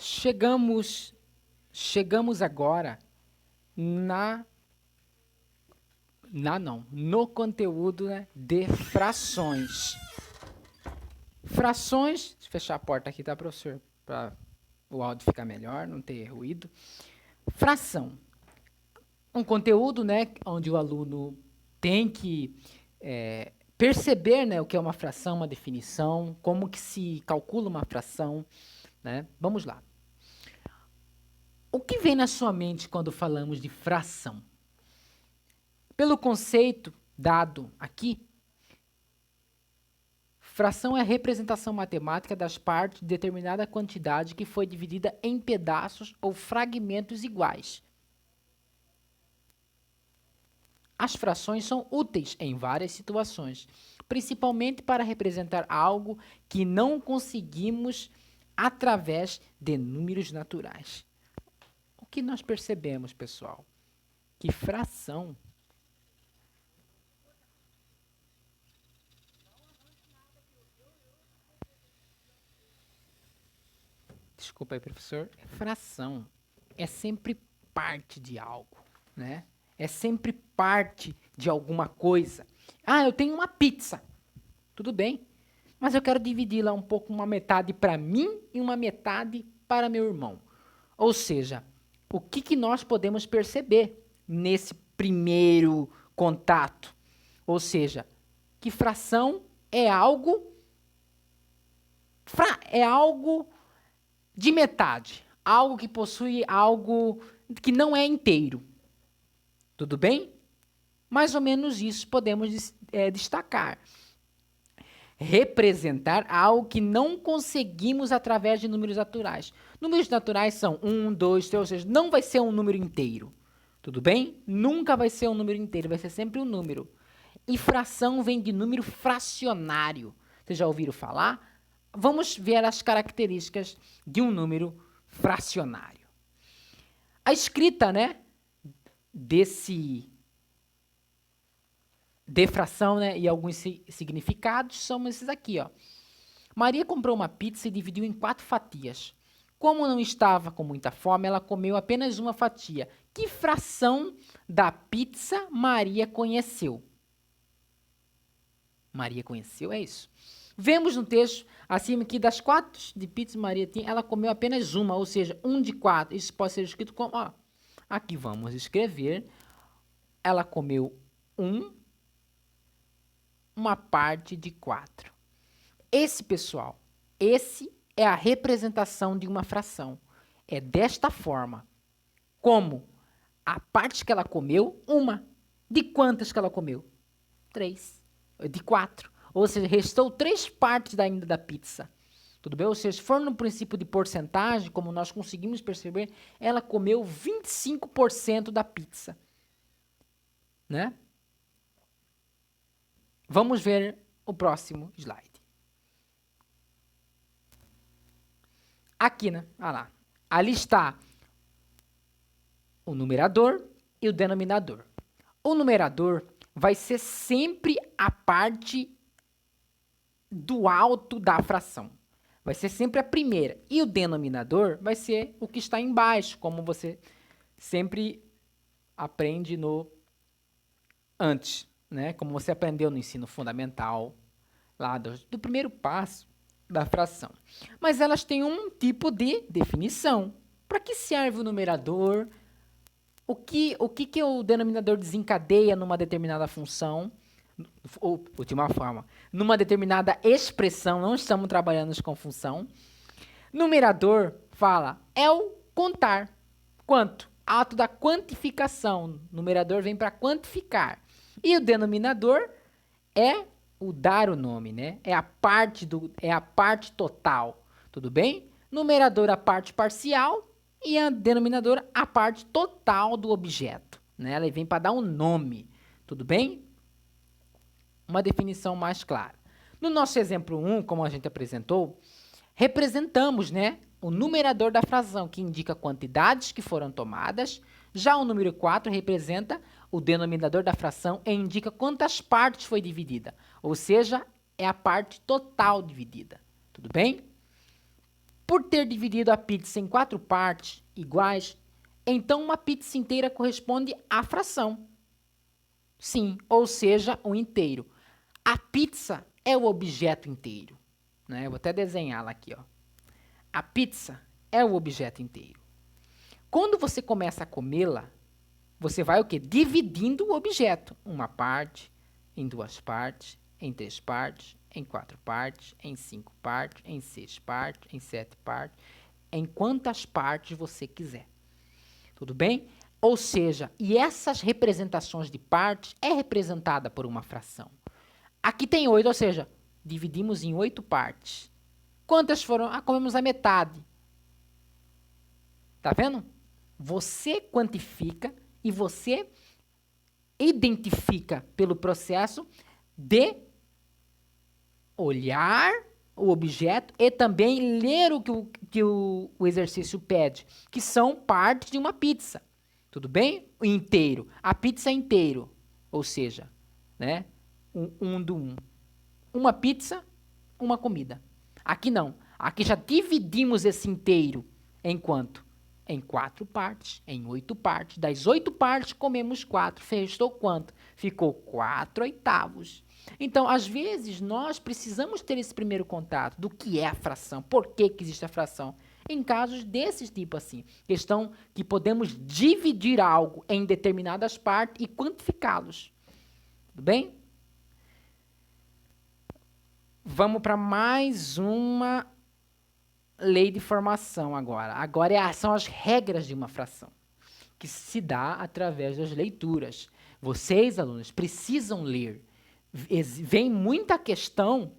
Chegamos agora no conteúdo, né, de frações. Frações, deixa eu fechar a porta aqui, tá, professor? Para o áudio ficar melhor, não ter ruído. Fração. Um conteúdo, né, onde o aluno tem que perceber, né, o que é uma fração, uma definição, como que se calcula uma fração, né? Vamos lá. O que vem na sua mente quando falamos de fração? Pelo conceito dado aqui, fração é a representação matemática das partes de determinada quantidade que foi dividida em pedaços ou fragmentos iguais. As frações são úteis em várias situações, principalmente para representar algo que não conseguimos através de números naturais. O que nós percebemos, pessoal? Que fração desculpa aí, professor, fração é sempre parte de algo, né? É sempre parte de alguma coisa. Ah, eu tenho uma pizza. Tudo bem, mas eu quero dividi-la um pouco, uma metade para mim e uma metade para meu irmão. Ou seja, o que nós podemos perceber nesse primeiro contato? Ou seja, que fração é algo de metade, algo que possui algo que não é inteiro. Tudo bem? Mais ou menos isso podemos destacar. Representar algo que não conseguimos através de números naturais. Números naturais são 1, 2, 3, ou seja, não vai ser um número inteiro. Tudo bem? Nunca vai ser um número inteiro, vai ser sempre um número. E fração vem de número fracionário. Vocês já ouviram falar? Vamos ver as características de um número fracionário. A escrita, né, de fração, né, e alguns significados são esses aqui, ó. Maria comprou uma pizza e dividiu em 4 fatias. Como não estava com muita fome, ela comeu apenas uma fatia. Que fração da pizza Maria conheceu? Maria conheceu, é isso. Vemos no texto acima que das 4 de pizza Maria tinha, ela comeu apenas uma, ou seja, 1 de 4. Isso pode ser escrito como, ó, aqui vamos escrever, ela comeu uma parte de 4. Pessoal, esse é a representação de uma fração. É desta forma. Como a parte que ela comeu, uma. De quantas que ela comeu? 3. De 4. Ou seja, restou 3 partes ainda da pizza. Tudo bem? Ou seja, se for no princípio de porcentagem, como nós conseguimos perceber, ela comeu 25% da pizza. Né? Vamos ver o próximo slide. Aqui, né? Olha lá. Ali está o numerador e o denominador. O numerador vai ser sempre a parte do alto da fração. Vai ser sempre a primeira. E o denominador vai ser o que está embaixo, como você sempre aprende no antes, né? Como você aprendeu no ensino fundamental, lá do primeiro passo da fração. Mas elas têm um tipo de definição. Para que serve o numerador? O que o denominador desencadeia numa determinada função? Ou, de uma forma, numa determinada expressão, não estamos trabalhando com função. Numerador fala, é o contar. Quanto? Ato da quantificação. Numerador vem para quantificar. E o denominador é o dar o nome, né? É a parte total. Tudo bem? Numerador, a parte parcial, e a denominador, a parte total do objeto, né? Ela vem para dar um nome. Tudo bem? Uma definição mais clara. No nosso exemplo 1, como a gente apresentou, representamos, né, o numerador da fração, que indica quantidades que foram tomadas. Já o número 4 representa o denominador da fração e indica quantas partes foi dividida. Ou seja, é a parte total dividida. Tudo bem? Por ter dividido a pizza em 4 partes iguais, então uma pizza inteira corresponde à fração. Sim, ou seja, um inteiro. A pizza é o objeto inteiro. Né? Eu vou até desenhá-la aqui. Ó. A pizza é o objeto inteiro. Quando você começa a comê-la, você vai o quê? Dividindo o objeto. Uma parte, em 2 partes, em 3 partes, em 4 partes, em 5 partes, em 6 partes, em 7 partes, em quantas partes você quiser. Tudo bem? Ou seja, e essas representações de partes é representada por uma fração. Aqui tem 8, ou seja, dividimos em 8 partes. Quantas foram? Ah, comemos a metade. Tá vendo? Você quantifica e você identifica pelo processo de olhar o objeto e também ler o que o exercício pede, que são partes de uma pizza. Tudo bem? O inteiro. A pizza é inteiro. Ou seja, né? Um do um. Uma pizza, uma comida. Aqui não. Aqui já dividimos esse inteiro em quanto? Em 4 partes, em 8 partes. Das 8 partes, comemos 4. Restou quanto? Ficou 4/8. Então, às vezes, nós precisamos ter esse primeiro contato do que é a fração, por que existe a fração. Em casos desse tipo assim, questão que podemos dividir algo em determinadas partes e quantificá-los. Tudo bem? Vamos para mais uma lei de formação agora. Agora são as regras de uma fração, que se dá através das leituras. Vocês, alunos, precisam ler. Vem muita questão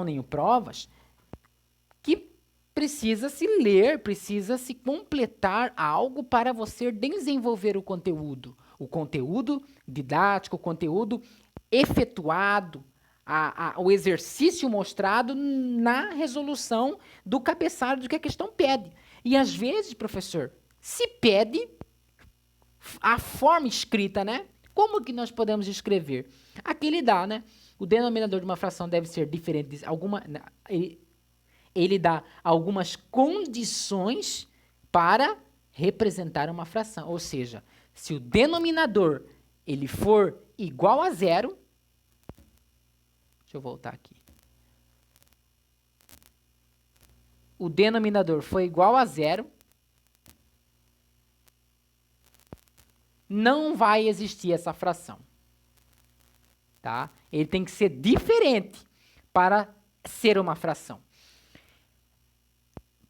em provas que precisa se ler, precisa se completar algo para você desenvolver o conteúdo didático, o conteúdo efetuado, o exercício mostrado na resolução do cabeçalho do que a questão pede. E às vezes, professor, se pede a forma escrita, né? Como que nós podemos escrever? Aqui ele dá, né? O denominador de uma fração deve ser diferente de ele dá algumas condições para representar uma fração. Ou seja, se o denominador ele for igual a 0, deixa eu voltar aqui. O denominador foi igual a 0, não vai existir essa fração. Tá? Ele tem que ser diferente para ser uma fração.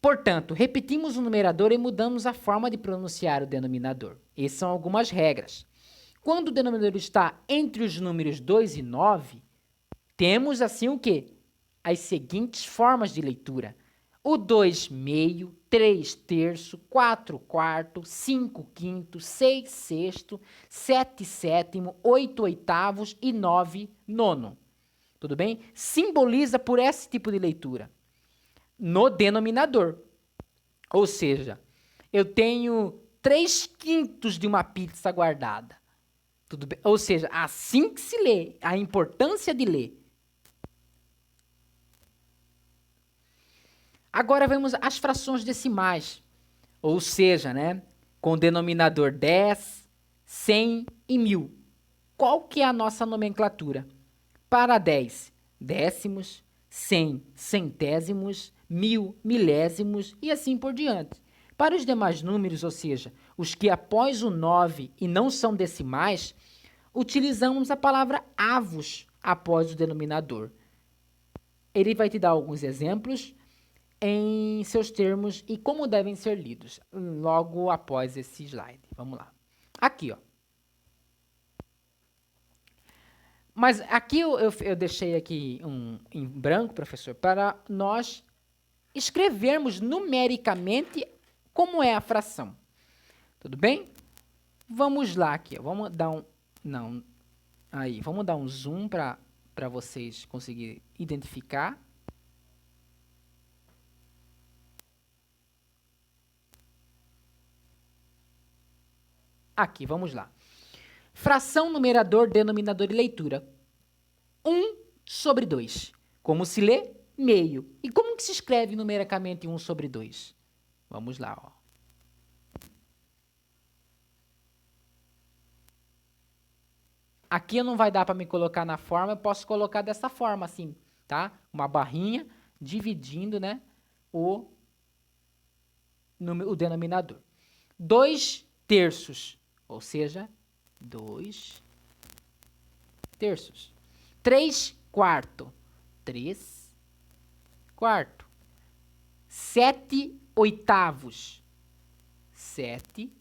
Portanto, repetimos o numerador e mudamos a forma de pronunciar o denominador. Essas são algumas regras. Quando o denominador está entre os números 2 e 9, temos assim o quê? As seguintes formas de leitura. O 2 meio, 3 terço, 4 quarto, 5 quinto, 6 sexto, 7 sétimo, 8 oitavos e 9 nono. Tudo bem? Simboliza por esse tipo de leitura. No denominador. Ou seja, eu tenho 3 quintos de uma pizza guardada. Tudo bem? Ou seja, assim que se lê, a importância de ler. Agora vemos as frações decimais, ou seja, né, com denominador 10, 100 e 1000. Qual que é a nossa nomenclatura? Para 10, décimos, 100, centésimos, 1000, milésimos e assim por diante. Para os demais números, ou seja, os que após o 9 e não são decimais, utilizamos a palavra avos após o denominador. Ele vai te dar alguns exemplos em seus termos e como devem ser lidos logo após esse slide. Vamos lá. Aqui, ó. Mas aqui eu deixei aqui em branco, professor, para nós escrevermos numericamente como é a fração. Tudo bem? Vamos lá aqui, ó. Vamos dar vamos dar um zoom para vocês conseguirem identificar. Aqui, vamos lá. Fração, numerador, denominador e leitura. 1/2. Como se lê? Meio. E como que se escreve numericamente 1 sobre 2? Vamos lá, ó. Aqui não vai dar para me colocar na forma, eu posso colocar dessa forma, assim, tá? Uma barrinha dividindo, né, o denominador. 2 terços, ou seja, 2 terços. 3 quarto, 3 quarto. 7 oitavos, 7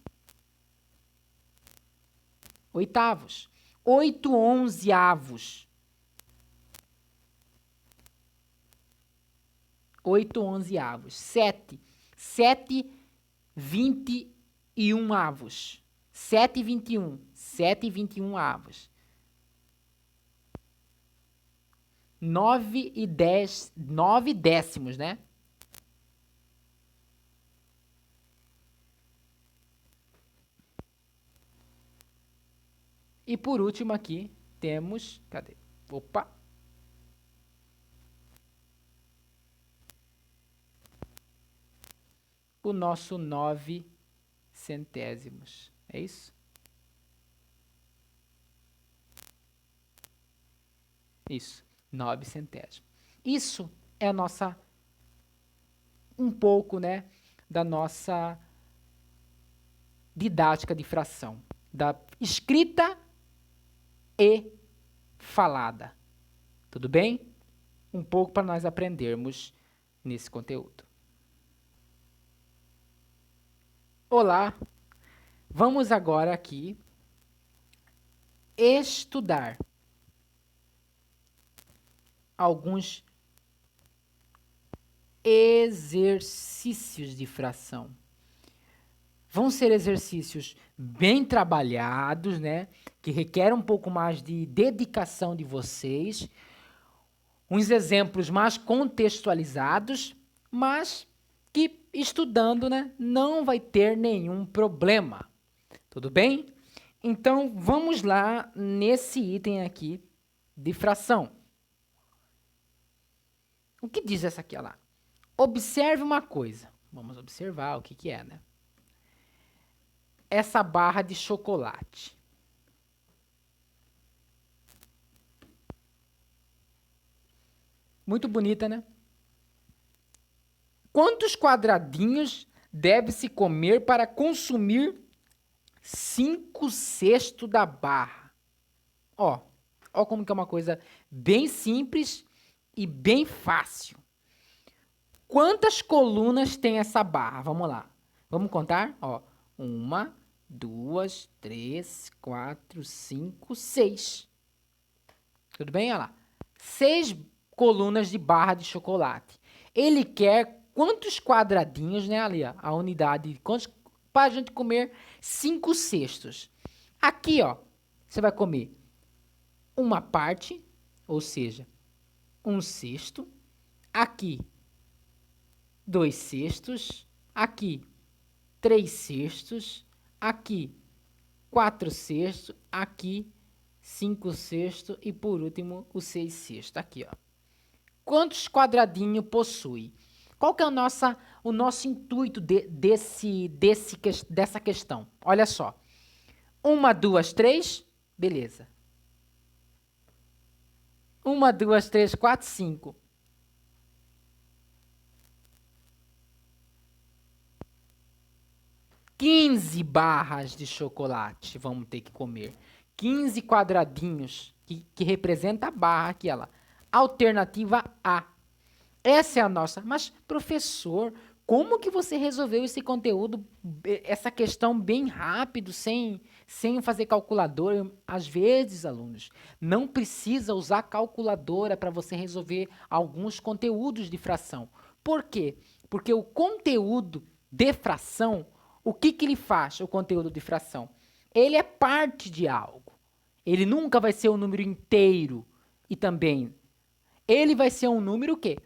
oitavos. 8 onzeavos, 8 onzeavos. 7 21 avos, 7 21, 7 21 avos. 9 e 10, 9 décimos, né? E por último aqui temos, cadê? Opa! O nosso 9 centésimos. É isso? Isso, 9 centésimos. Isso é a nossa, um pouco, né, da nossa didática de fração, da escrita e falada. Tudo bem? Um pouco para nós aprendermos nesse conteúdo. Olá! Vamos agora aqui estudar alguns exercícios de fração. Vão ser exercícios bem trabalhados, né? Que requerem um pouco mais de dedicação de vocês. Uns exemplos mais contextualizados, mas que estudando, né, não vai ter nenhum problema. Tudo bem? Então, vamos lá nesse item aqui de fração. O que diz essa aqui, ó lá? Observe uma coisa. Vamos observar o que é, né? Essa barra de chocolate. Muito bonita, né? Quantos quadradinhos deve-se comer para consumir 5/6 da barra? Ó como que é uma coisa bem simples e bem fácil. Quantas colunas tem essa barra? Vamos lá. Vamos contar? Ó, 1, 2, 3, 4, 5, 6. Tudo bem? Olha lá. 6 colunas de barra de chocolate. Ele quer quantos quadradinhos, né? Ali, ó, a unidade, para a gente comer 5/6. Aqui, ó, você vai comer uma parte, ou seja, 1/6. Aqui, 2/6. Aqui, 3/6. Aqui, 4/6. Aqui, 5/6. E por último, o 6/6. Aqui, ó. Quantos quadradinhos possui? Qual que é o nosso intuito dessa questão? Olha só. 1, 2, 3. Beleza. 1, 2, 3, 4, 5. 15 barras de chocolate vamos ter que comer. 15 quadradinhos, que representa a barra aqui, ela. Alternativa A. Essa é a nossa. Mas, professor, como que você resolveu esse conteúdo, essa questão bem rápido, sem fazer calculadora? Às vezes, alunos, não precisa usar calculadora para você resolver alguns conteúdos de fração. Por quê? Porque o conteúdo de fração, o que ele faz, o conteúdo de fração? Ele é parte de algo. Ele nunca vai ser um número inteiro. E também, ele vai ser um número o quê?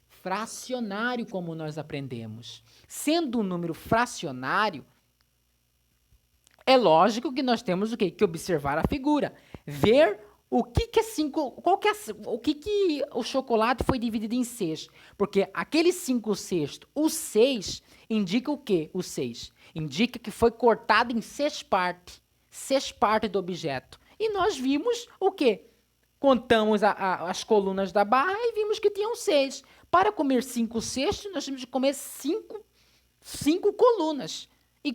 Fracionário, como nós aprendemos. Sendo um número fracionário, é lógico que nós temos o quê? Que observar a figura. Ver O que que é 5? Qual que é o que o chocolate foi dividido em 6? Porque aquele 5/6, o 6 indica o quê? O 6 indica que foi cortado em 6 partes. 6 partes do objeto. E nós vimos o quê? Contamos as colunas da barra e vimos que tinham 6. Para comer 5/6, nós temos que comer 5 colunas. E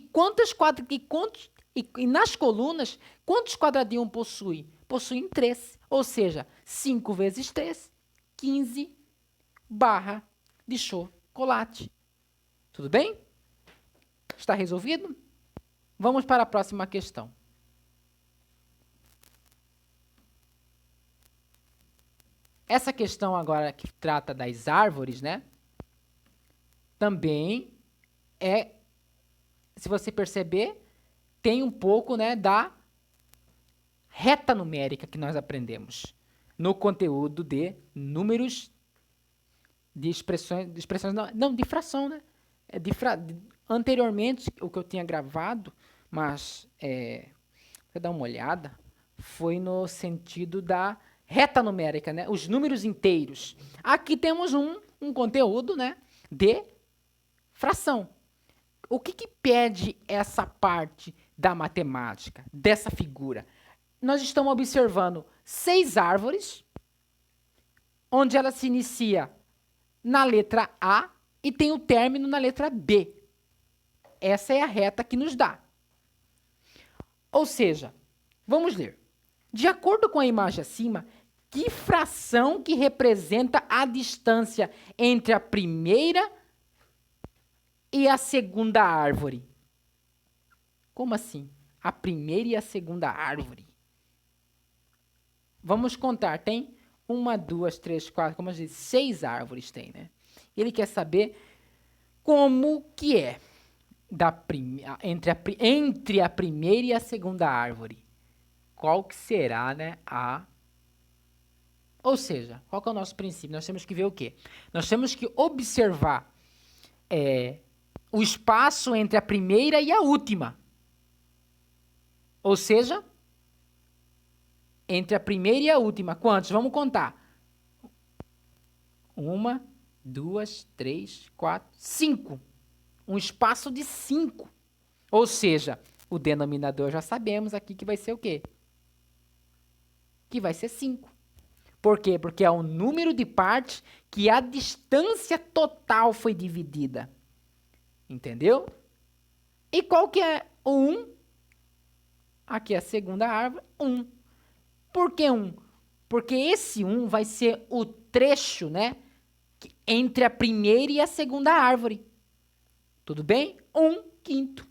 nas colunas, quantos quadradinhos possui? Possuem 3. Ou seja, 5 vezes 3, 15 barra de chocolate. Tudo bem? Está resolvido? Vamos para a próxima questão. Essa questão agora que trata das árvores, né? Também se você perceber, tem um pouco, né, da reta numérica que nós aprendemos no conteúdo de números, de expressões não, de fração, né? Anteriormente, o que eu tinha gravado, mas vou dar uma olhada, foi no sentido da reta numérica, né? Os números inteiros. Aqui temos um conteúdo, né, de fração. O que pede essa parte da matemática, dessa figura? Nós estamos observando 6 árvores, onde ela se inicia na letra A e tem o término na letra B. Essa é a reta que nos dá. Ou seja, vamos ler. De acordo com a imagem acima, que fração que representa a distância entre a primeira e a segunda árvore? Como assim? A primeira e a segunda árvore? Vamos contar. Tem 1, 2, 3, 4, como eu disse, 6 árvores tem, né? Ele quer saber como que é entre a primeira e a segunda árvore. Qual que será, né, Ou seja, qual que é o nosso princípio? Nós temos que ver o quê? Nós temos que observar o espaço entre a primeira e a última. Ou seja, entre a primeira e a última, quantos? Vamos contar. 1, 2, 3, 4, 5. Um espaço de 5. Ou seja, o denominador já sabemos aqui que vai ser o quê? Que vai ser 5. Por quê? Porque é o número de partes que a distância total foi dividida. Entendeu? E qual que é o 1? Aqui é a segunda árvore, 1. Por que 1? Porque esse 1 vai ser o trecho, né, entre a primeira e a segunda árvore. Tudo bem? 1/5.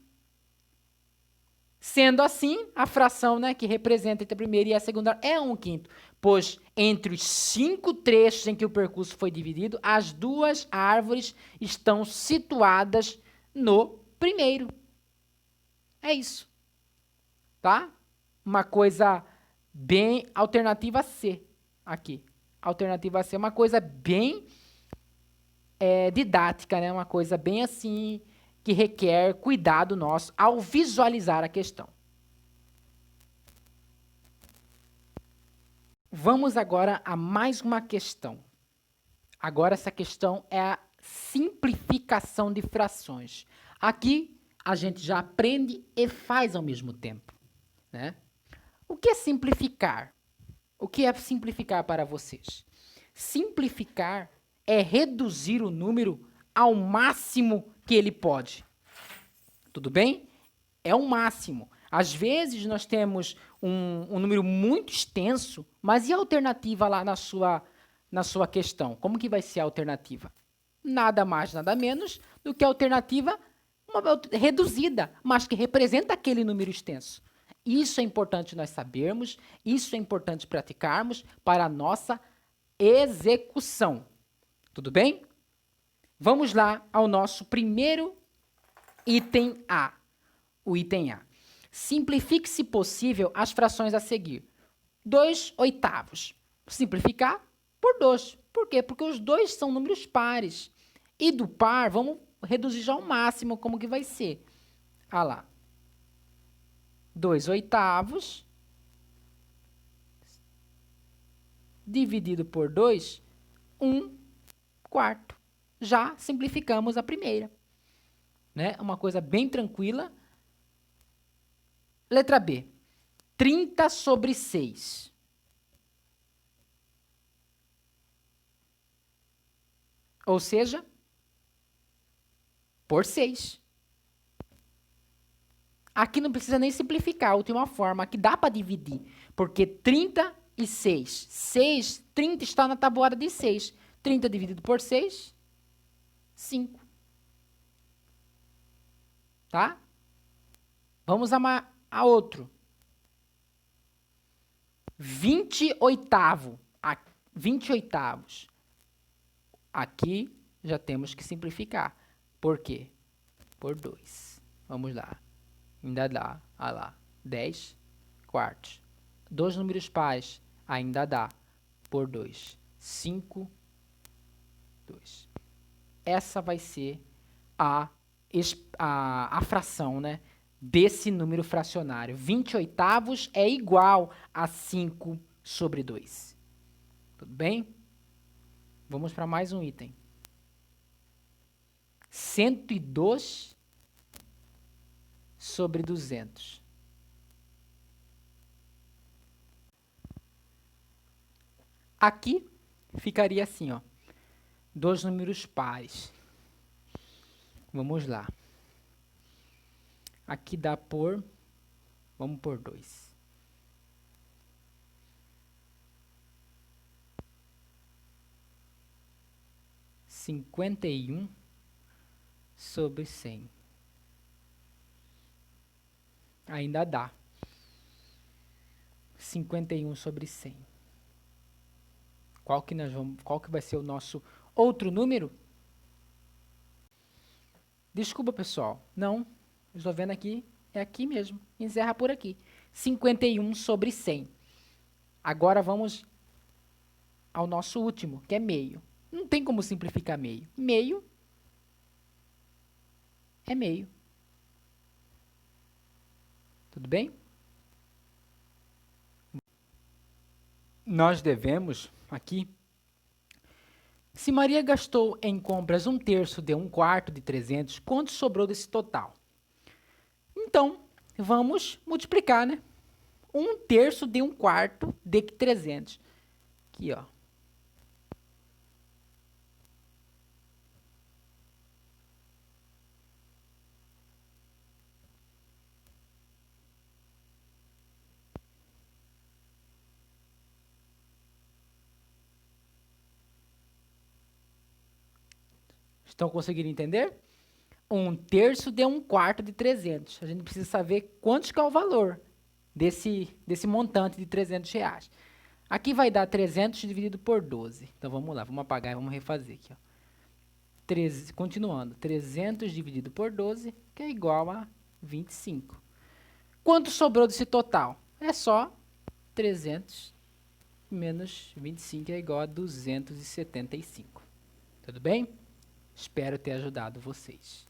Sendo assim, a fração, né, que representa entre a primeira e a segunda é 1/5. Pois entre os 5 trechos em que o percurso foi dividido, as 2 árvores estão situadas no primeiro. É isso. Tá? Uma coisa bem alternativa C aqui. Alternativa C é uma coisa bem didática, né? Uma coisa bem assim que requer cuidado nosso ao visualizar a questão. Vamos agora a mais uma questão. Agora essa questão é a simplificação de frações. Aqui a gente já aprende e faz ao mesmo tempo, né? O que é simplificar? O que é simplificar para vocês? Simplificar é reduzir o número ao máximo que ele pode. Tudo bem? É o máximo. Às vezes nós temos um número muito extenso, mas e a alternativa lá na sua questão? Como que vai ser a alternativa? Nada mais, nada menos do que a alternativa reduzida, mas que representa aquele número extenso. Isso é importante nós sabermos, isso é importante praticarmos para a nossa execução. Tudo bem? Vamos lá ao nosso primeiro item A. O item A. Simplifique, se possível, as frações a seguir. 2/8. Simplificar por 2. Por quê? Porque os 2 são números pares. E do par, vamos reduzir já ao máximo, como que vai ser. Ah lá. 2/8 dividido por 2, 1/4. Já simplificamos a primeira. Né? Uma coisa bem tranquila. Letra B. 30 sobre 6. Ou seja, por 6. Aqui não precisa nem simplificar a última forma. Aqui dá para dividir. Porque 30 e 6. 30 está na tabuada de 6. 30 dividido por 6, 5. Tá? Vamos a outro. 28º. 28avos. Aqui já temos que simplificar. Por quê? Por 2. Vamos lá. Ainda dá. Olha lá. 10 quartos. 2 números pares. Ainda dá. Por 2. 5, 2. Essa vai ser a fração, né, desse número fracionário. 28avos é igual a 5 sobre 2. Tudo bem? Vamos para mais um item. 102 sobre 200. Aqui ficaria assim, ó. 2 números pares. Vamos lá. Aqui dá por... Vamos por 2. Cinquenta e 1 sobre 100. Ainda dá. 51 sobre 100. Qual que vai ser o nosso outro número? Desculpa, pessoal. Não. Estou vendo aqui. É aqui mesmo. Encerra por aqui. 51 sobre 100. Agora vamos ao nosso último, que é meio. Não tem como simplificar meio. Meio é meio. Tudo bem? Nós devemos, aqui, se Maria gastou em compras 1/3 de 1/4 de 300, quanto sobrou desse total? Então, vamos multiplicar, né? 1/3 de 1/4 de 300. Aqui, ó. Estão conseguindo entender? 1/3 de 1/4 de 300. A gente precisa saber quanto que é o valor desse montante de 300 reais. Aqui vai dar 300 dividido por 12. Então, vamos lá. Vamos apagar e vamos refazer aqui, ó. Continuando. 300 dividido por 12, que é igual a 25. Quanto sobrou desse total? É só 300 menos 25 é igual a 275. Tudo bem? Espero ter ajudado vocês.